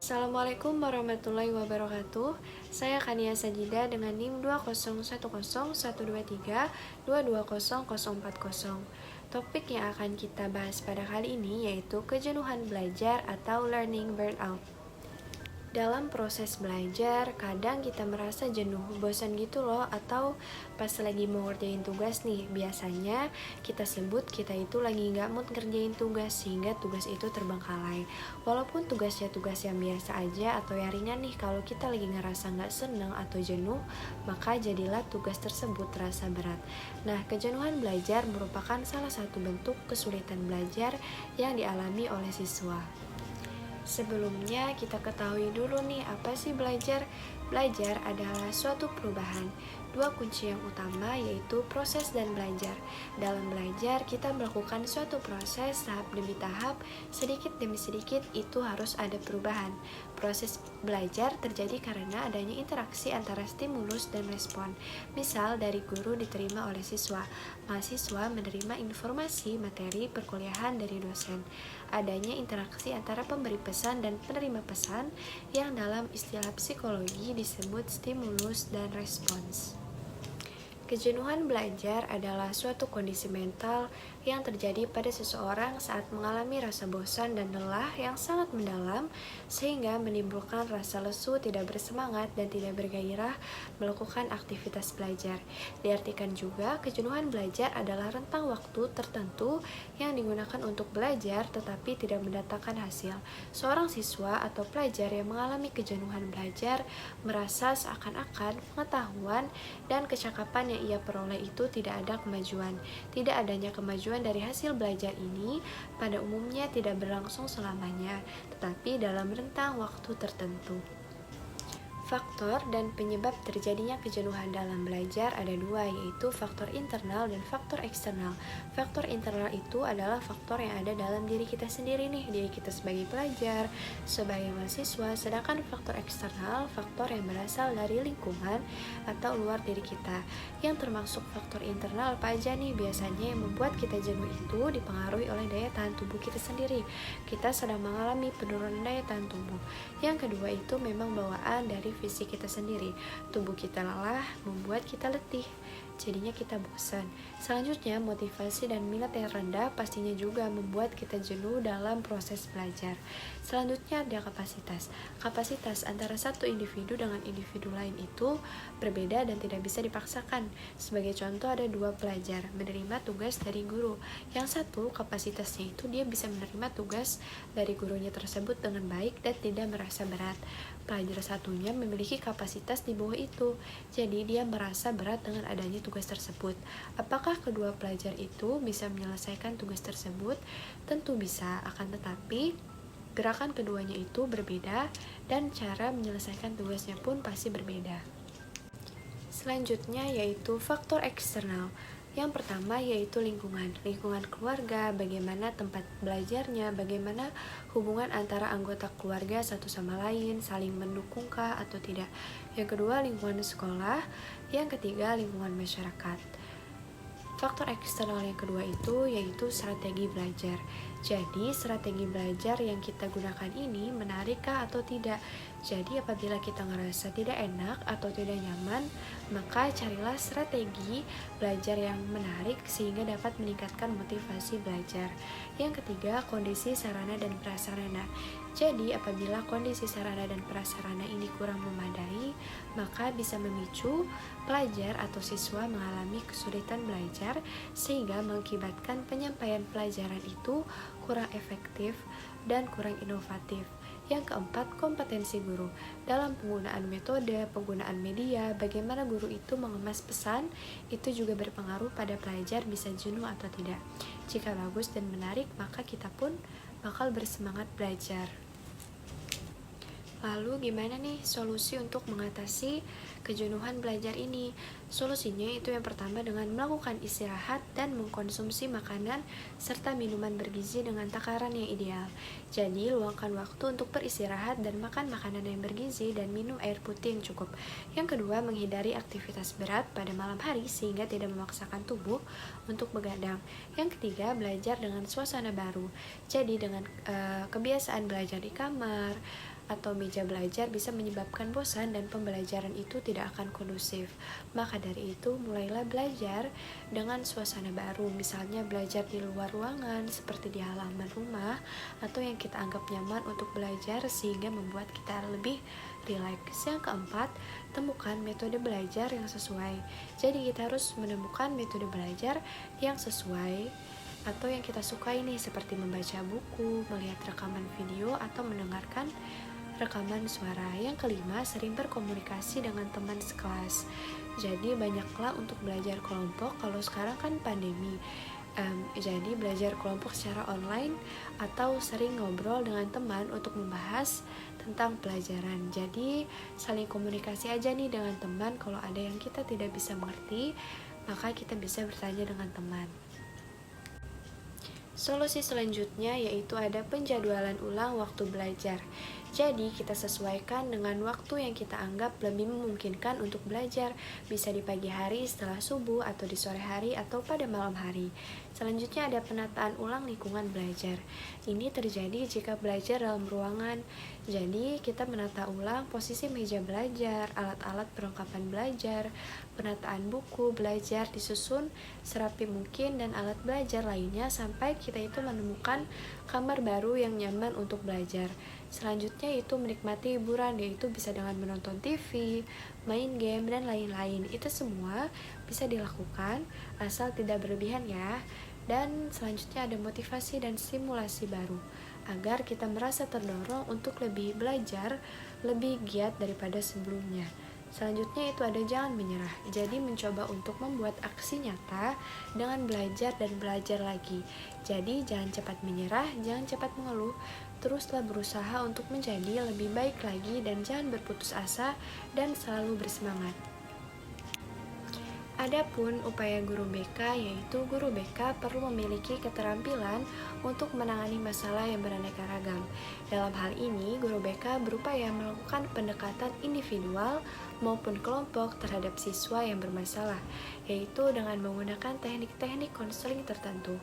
Assalamualaikum warahmatullahi wabarakatuh. Saya Kania Sajida dengan NIM 2010123220040. Topik yang akan kita bahas pada kali ini yaitu kejenuhan belajar atau learning burnout. Dalam proses belajar, kadang kita merasa jenuh, bosan gitu loh, atau pas lagi mau ngerjain tugas nih, biasanya kita sebut kita itu lagi nggak mood ngerjain tugas, sehingga tugas itu terbengkalai. Walaupun tugasnya tugas yang biasa aja atau yang ringan nih, kalau kita lagi ngerasa nggak seneng atau jenuh, maka jadilah tugas tersebut terasa berat. Nah, kejenuhan belajar merupakan salah satu bentuk kesulitan belajar yang dialami oleh siswa. Sebelumnya kita ketahui dulu nih apa sih belajar. Belajar adalah suatu perubahan. Dua kunci yang utama yaitu proses dan belajar. Dalam belajar kita melakukan suatu proses tahap demi tahap, sedikit demi sedikit itu harus ada perubahan. Proses belajar terjadi karena adanya interaksi antara stimulus dan respon. Misal dari guru diterima oleh siswa, mahasiswa menerima informasi materi perkuliahan dari dosen. Adanya interaksi antara pemberi pesan dan penerima pesan yang dalam istilah psikologi disebut stimulus dan respons. Kejenuhan belajar adalah suatu kondisi mental yang terjadi pada seseorang saat mengalami rasa bosan dan lelah yang sangat mendalam sehingga menimbulkan rasa lesu, tidak bersemangat, dan tidak bergairah melakukan aktivitas belajar. Diartikan juga, kejenuhan belajar adalah rentang waktu tertentu yang digunakan untuk belajar tetapi tidak mendatangkan hasil. Seorang siswa atau pelajar yang mengalami kejenuhan belajar merasa seakan-akan pengetahuan dan kecakapan yang ia peroleh itu tidak ada kemajuan. Tidak adanya kemajuan dari hasil belajar ini pada umumnya tidak berlangsung selamanya, tetapi dalam rentang waktu tertentu. Faktor dan penyebab terjadinya kejenuhan dalam belajar ada dua, yaitu faktor internal dan faktor eksternal. Faktor internal itu adalah faktor yang ada dalam diri kita sendiri nih, diri kita sebagai pelajar, sebagai mahasiswa. Sedangkan faktor eksternal, faktor yang berasal dari lingkungan atau luar diri kita. Yang termasuk faktor internal apa aja nih? Biasanya yang membuat kita jenuh itu dipengaruhi oleh daya tahan tubuh kita sendiri. Kita sedang mengalami penurunan daya tahan tubuh. Yang kedua itu memang bawaan dari fisik kita sendiri. Tubuh kita lelah membuat kita letih, jadinya kita bosan. Selanjutnya, motivasi dan minat yang rendah pastinya juga membuat kita jenuh dalam proses belajar. Selanjutnya ada kapasitas. Kapasitas antara satu individu dengan individu lain itu berbeda dan tidak bisa dipaksakan. Sebagai contoh, ada dua pelajar menerima tugas dari guru. Yang satu, kapasitasnya itu dia bisa menerima tugas dari gurunya tersebut dengan baik dan tidak merasa berat. Pelajar satunya memiliki kapasitas di bawah itu, jadi dia merasa berat dengan adanya tugas tersebut. Apakah kedua pelajar itu bisa menyelesaikan tugas tersebut? Tentu bisa, akan tetapi gerakan keduanya itu berbeda dan cara menyelesaikan tugasnya pun pasti berbeda. Selanjutnya yaitu faktor eksternal. Yang pertama yaitu lingkungan keluarga, bagaimana tempat belajarnya, bagaimana hubungan antara anggota keluarga satu sama lain, saling mendukungkah atau tidak. Yang kedua lingkungan sekolah, yang ketiga lingkungan masyarakat. Faktor eksternal yang kedua itu yaitu strategi belajar. Jadi strategi belajar yang kita gunakan ini menarikkah atau tidak? Jadi apabila kita ngerasa tidak enak atau tidak nyaman, maka carilah strategi belajar yang menarik sehingga dapat meningkatkan motivasi belajar. Yang ketiga, kondisi sarana dan prasarana. Jadi apabila kondisi sarana dan prasarana ini kurang memadai, maka bisa memicu pelajar atau siswa mengalami kesulitan belajar sehingga mengakibatkan penyampaian pelajaran itu kurang efektif dan kurang inovatif. Yang keempat, kompetensi guru. Dalam penggunaan metode, penggunaan media, bagaimana guru itu mengemas pesan, itu juga berpengaruh pada pelajar bisa jenuh atau tidak. Jika bagus dan menarik, maka kita pun bakal bersemangat belajar. Lalu gimana nih solusi untuk mengatasi kejenuhan belajar ini? Solusinya itu yang pertama dengan melakukan istirahat dan mengkonsumsi makanan serta minuman bergizi dengan takaran yang ideal. Jadi luangkan waktu untuk beristirahat dan makan makanan yang bergizi dan minum air putih yang cukup. Yang kedua, menghindari aktivitas berat pada malam hari sehingga tidak memaksakan tubuh untuk begadang. Yang ketiga, belajar dengan suasana baru. Jadi dengan kebiasaan belajar di kamar, atau meja belajar bisa menyebabkan bosan dan pembelajaran itu tidak akan kondusif. Maka dari itu, mulailah belajar dengan suasana baru, misalnya belajar di luar ruangan seperti di halaman rumah atau yang kita anggap nyaman untuk belajar sehingga membuat kita lebih rileks. Yang keempat, temukan metode belajar yang sesuai. Jadi kita harus menemukan metode belajar yang sesuai atau yang kita sukai nih, seperti membaca buku, melihat rekaman video, atau mendengarkan rekaman suara. Yang kelima, sering berkomunikasi dengan teman sekelas. Jadi banyaklah untuk belajar kelompok. Kalau sekarang kan pandemi, jadi belajar kelompok secara online atau sering ngobrol dengan teman untuk membahas tentang pelajaran. Jadi saling komunikasi aja nih dengan teman. Kalau ada yang kita tidak bisa mengerti, maka kita bisa bertanya dengan teman. Solusi selanjutnya yaitu ada penjadwalan ulang waktu belajar. Jadi kita sesuaikan dengan waktu yang kita anggap lebih memungkinkan untuk belajar. Bisa di pagi hari setelah subuh, atau di sore hari, atau pada malam hari. Selanjutnya ada penataan ulang lingkungan belajar. Ini terjadi jika belajar dalam ruangan. Jadi kita menata ulang posisi meja belajar, alat-alat perlengkapan belajar, penataan buku belajar disusun serapi mungkin, dan alat belajar lainnya sampai kita itu menemukan kamar baru yang nyaman untuk belajar. Selanjutnya itu menikmati hiburan, yaitu bisa dengan menonton TV, main game, dan lain-lain. Itu semua bisa dilakukan asal tidak berlebihan ya. Dan selanjutnya ada motivasi dan stimulasi baru agar kita merasa terdorong untuk lebih belajar, lebih giat daripada sebelumnya. Selanjutnya itu ada jangan menyerah. Jadi mencoba untuk membuat aksi nyata dengan belajar dan belajar lagi. Jadi jangan cepat menyerah, jangan cepat mengeluh. Teruslah berusaha untuk menjadi lebih baik lagi dan jangan berputus asa dan selalu bersemangat. Adapun upaya guru BK, yaitu guru BK perlu memiliki keterampilan untuk menangani masalah yang beraneka ragam. Dalam hal ini, guru BK berupaya melakukan pendekatan individual maupun kelompok terhadap siswa yang bermasalah, yaitu dengan menggunakan teknik-teknik konseling tertentu.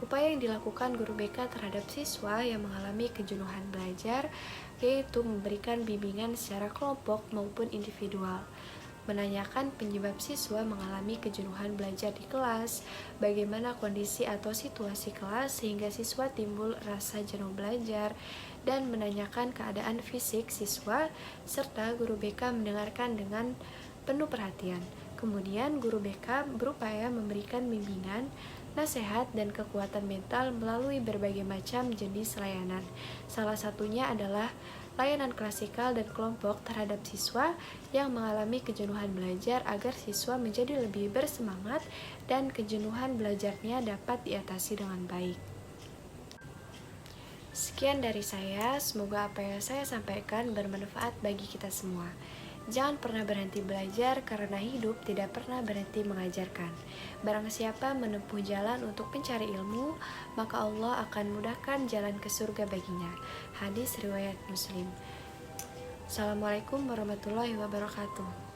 Upaya yang dilakukan guru BK terhadap siswa yang mengalami kejenuhan belajar, yaitu memberikan bimbingan secara kelompok maupun individual, menanyakan penyebab siswa mengalami kejenuhan belajar di kelas, bagaimana kondisi atau situasi kelas sehingga siswa timbul rasa jenuh belajar, dan menanyakan keadaan fisik siswa, serta guru BK mendengarkan dengan penuh perhatian. Kemudian guru BK berupaya memberikan bimbingan, nasihat, dan kekuatan mental melalui berbagai macam jenis layanan. Salah satunya adalah layanan klasikal dan kelompok terhadap siswa yang mengalami kejenuhan belajar agar siswa menjadi lebih bersemangat dan kejenuhan belajarnya dapat diatasi dengan baik. Sekian dari saya, semoga apa yang saya sampaikan bermanfaat bagi kita semua. Jangan pernah berhenti belajar karena hidup tidak pernah berhenti mengajarkan. Barang siapa menempuh jalan untuk mencari ilmu, maka Allah akan mudahkan jalan ke surga baginya. Hadis riwayat Muslim. Assalamualaikum warahmatullahi wabarakatuh.